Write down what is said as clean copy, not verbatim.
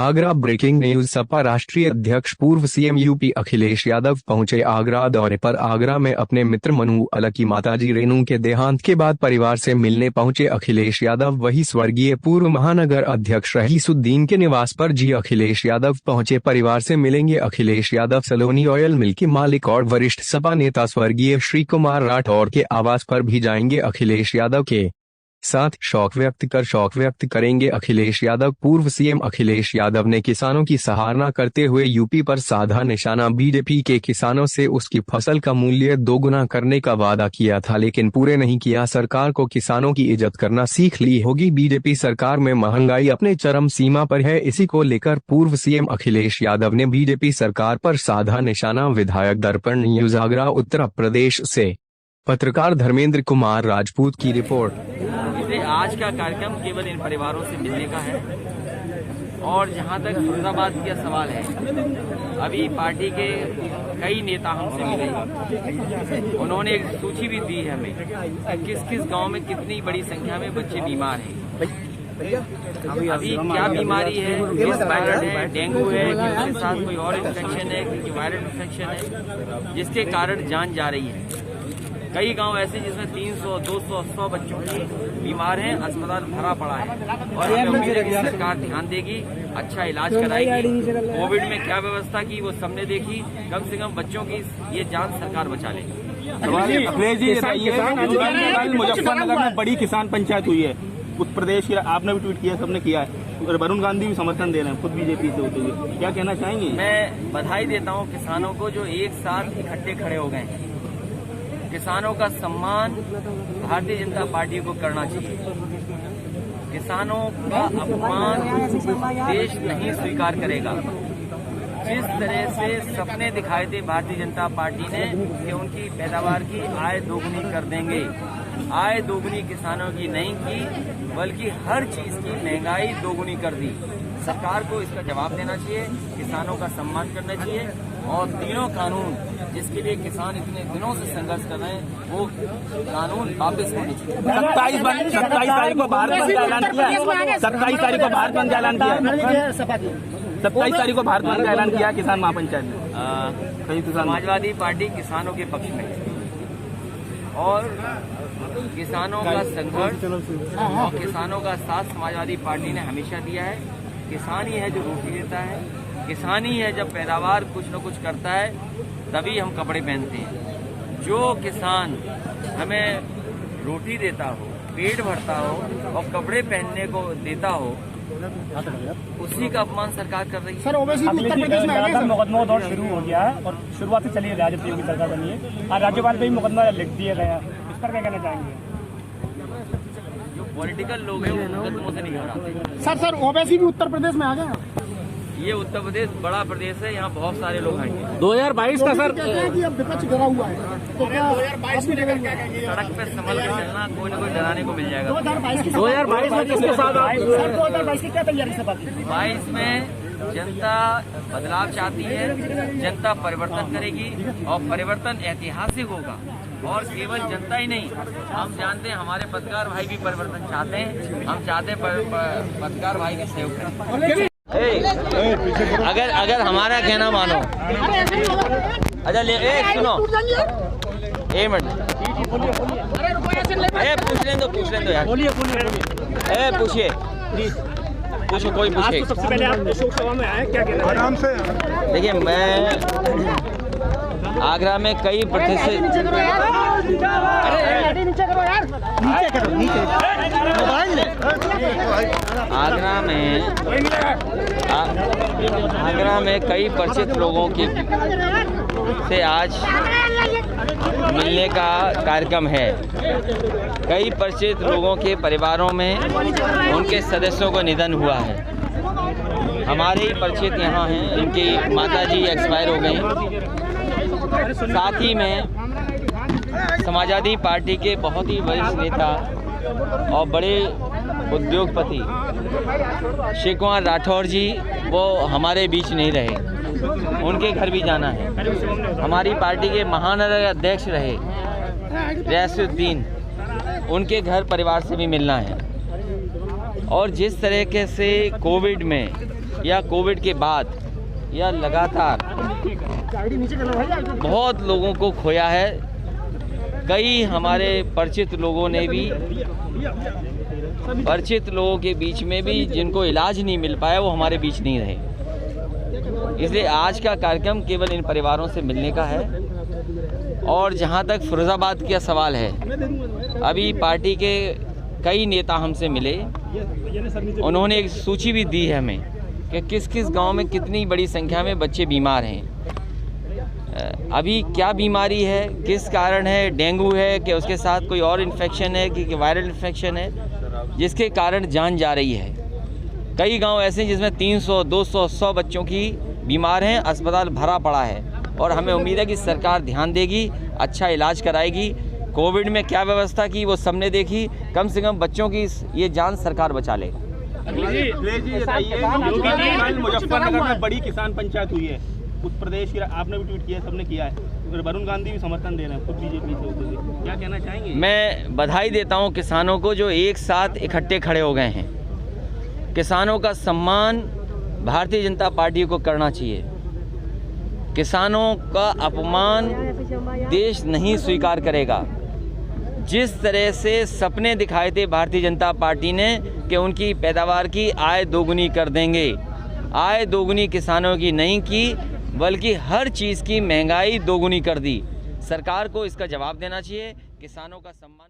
Agra breaking news. Sapa राष्ट्रीय अध्यक्ष पूर्व सीएम यूपी अखिलेश यादव पहुंचे आगरा दौरे पर। आगरा में अपने मित्र मनु अला की माताजी रेणु के देहांत के बाद परिवार से मिलने पहुंचे अखिलेश यादव। वही स्वर्गीय पूर्व महानगर अध्यक्ष रईसुद्दीन के निवास पर जी अखिलेश यादव पहुंचे। परिवार से मिलेंगे अखिलेश यादव। सलोनी ऑयल मिल के मालिक और वरिष्ठ सपा नेता स्वर्गीय श्री कुमार राठौर के आवास पर भी जाएंगे अखिलेश यादव के साथ। शोक व्यक्त करेंगे अखिलेश यादव। पूर्व सीएम अखिलेश यादव ने किसानों की सराहना करते हुए यूपी पर साधा निशाना। बीजेपी के किसानों से उसकी फसल का मूल्य दोगुना करने का वादा किया था, लेकिन पूरे नहीं किया। सरकार को किसानों की इज्जत करना सीख ली होगी। बीजेपी सरकार में महंगाई अपने चरम सीमा पर है। इसी को लेकर पूर्व सीएम अखिलेश यादव ने बीजेपी सरकार पर साधा निशाना। विधायक दर्पण न्यूज आगरा उत्तर प्रदेश से पत्रकार धर्मेंद्र कुमार राजपूत की रिपोर्ट। आज का कार्यक्रम केवल इन परिवारों से मिलने का है। और जहां तक फिरोजाबाद का सवाल है, अभी पार्टी के कई नेता हमसे मिले। उन्होंने एक सूची भी दी है हमें, किस किस गांव में कितनी बड़ी संख्या में बच्चे बीमार हैं, अभी क्या बीमारी है, किस वायरस है, डेंगू है, किसके साथ कोई और इन्फेक्शन है, कोई वायरल इन्फेक्शन है, जिसके कारण जान जा रही है। कई गांव ऐसे जिसमें 300, 200, 100 बच्चों की बीमार हैं, अस्पताल भरा पड़ा है। और हमें उम्मीद है कि सरकार ध्यान देगी, अच्छा इलाज कराएगी। कोविड में क्या व्यवस्था की वो सबने देखी। कम से कम बच्चों की ये जान सरकार बचा लेगी। अखिलेश जी, मुजफ्फरनगर में बड़ी किसान पंचायत हुई है उत्तर प्रदेश की, आपने भी ट्वीट किया, सबने किया है, और वरुण गांधी भी समर्थन दे रहे हैं खुद बीजेपी से होते हुए। क्या कहना चाहेंगे? मैं बधाई देता हूँ किसानों को जो एक साथ इकट्ठे खड़े हो गए हैं। किसानों का सम्मान भारतीय जनता पार्टी को करना चाहिए। किसानों का अपमान देश नहीं स्वीकार करेगा। जिस तरह से सपने दिखाए थे भारतीय जनता पार्टी ने कि उनकी पैदावार की आय दोगुनी कर देंगे, आय दोगुनी किसानों की नहीं की, बल्कि हर चीज की महंगाई दोगुनी कर दी। सरकार को इसका जवाब देना चाहिए, किसानों का सम्मान करना चाहिए। और तीनों कानून जिसके लिए किसान इतने दिनों से संघर्ष कर रहे हैं, वो कानून वापस होने चाहिए। 27 तारीख को भारत बंद का ऐलान किया है। 27 तारीख को भारत बंद का ऐलान किया है। 27 तारीख को भारत बंद का ऐलान किया किसान महापंचायत ने। समाजवादी पार्टी किसानों के पक्ष में है और किसानों का संघर्ष और किसानों का साथ समाजवादी पार्टी ने हमेशा दिया है। किसान ही है जो रोटी देता है, किसान ही है जब पैदावार कुछ न कुछ करता है तभी हम कपड़े पहनते हैं। जो किसान हमें रोटी देता हो, पेट भरता हो और कपड़े पहनने को देता हो, उसी का अपमान सरकार कर रही है। सर, ओवैसी उत्तर प्रदेश में मुकदमा दौर शुरू हो गया है और शुरुआत से चली राज्य की सरकार बनी है। आज राज्यपाल पे भी मुकदमा लिख दिया गया, इस पर क्या कहना चाहेंगे? जो पॉलिटिकल लोग हैं वो मुकदमों से नहीं घबराते। सर, ओवैसी भी उत्तर प्रदेश में आ गया। ये उत्तर प्रदेश बड़ा प्रदेश है, यहाँ बहुत सारे लोग आएंगे। 2022 का सर कि अब विपक्ष गिरा हुआ है, तो क्या 2022 में सड़क पे संभल के चलना, कोई न कोई डराने को मिल जाएगा। 2022 में किसके साथ 2022 की क्या तैयारी से बात? 22 में जनता बदलाव चाहती है, जनता परिवर्तन करेगी और परिवर्तन ऐतिहासिक होगा। और केवल जनता ही नहीं, हम जानते हैं हमारे पत्रकार भाई भी परिवर्तन चाहते हैं। हम चाहते हैं पत्रकार भाई के सहयोग करें। अगर हमारा कहना मानो, अच्छा ले सुनो, एक मिनट, पूछ लें दो यार, पूछिए, पूछो, कोई पूछे। सबसे पहले आप शोक सभा में आए, क्या कहना? आराम से। देखिए, मैं आगरा में कई प्रतिष्ठित आगरा में कई परिचित लोगों की से आज मिलने का कार्यक्रम है। कई परिचित लोगों के परिवारों में उनके सदस्यों का निधन हुआ है। हमारे ही परिचित यहाँ हैं, इनकी माताजी एक्सपायर हो गई। साथ ही में समाजवादी पार्टी के बहुत ही वरिष्ठ नेता और बड़े उद्योगपति श्री कुमार राठौर जी, वो हमारे बीच नहीं रहे, उनके घर भी जाना है। हमारी पार्टी के महानगर अध्यक्ष रहे रईसुद्दीन, उनके घर परिवार से भी मिलना है। और जिस तरीके से कोविड में या कोविड के बाद या लगातार बहुत लोगों को खोया है। कई हमारे परिचित लोगों के बीच में भी जिनको इलाज नहीं मिल पाया वो हमारे बीच नहीं रहे। इसलिए आज का कार्यक्रम केवल इन परिवारों से मिलने का है। और जहां तक फिरोजाबाद का सवाल है, अभी पार्टी के कई नेता हमसे मिले, उन्होंने एक सूची भी दी है हमें कि किस किस गांव में कितनी बड़ी संख्या में बच्चे बीमार हैं, अभी क्या बीमारी है, किस कारण है, डेंगू है कि उसके साथ कोई और इन्फेक्शन है कि वायरल इन्फेक्शन है जिसके कारण जान जा रही है। कई गांव ऐसे हैं जिसमें 300, 200, 100 बच्चों की बीमार हैं, अस्पताल भरा पड़ा है। और हमें उम्मीद है कि सरकार ध्यान देगी, अच्छा इलाज कराएगी। कोविड में क्या व्यवस्था की वो सबने देखी, कम से कम बच्चों की ये जान सरकार बचा लेगा। मुजफ्फरनगर में बड़ी किसान पंचायत हुई है, उत्तर प्रदेश की, आपने भी ट्वीट किया, सबने किया है, वरुण गांधी भी समर्थन दे रहे हैं, खुद बीजेपी से होते हुए, क्या कहना चाहेंगे? मैं बधाई देता हूं किसानों को जो एक साथ इकट्ठे खड़े हो गए हैं। किसानों का सम्मान भारतीय जनता पार्टी को करना चाहिए। किसानों का अपमान देश नहीं स्वीकार करेगा। जिस तरह से सपने दिखाए थे भारतीय जनता पार्टी ने कि उनकी पैदावार की आय दोगुनी कर देंगे, आय दोगुनी किसानों की नहीं की, बल्कि हर चीज़ की महंगाई दोगुनी कर दी। सरकार को इसका जवाब देना चाहिए, किसानों का सम्मान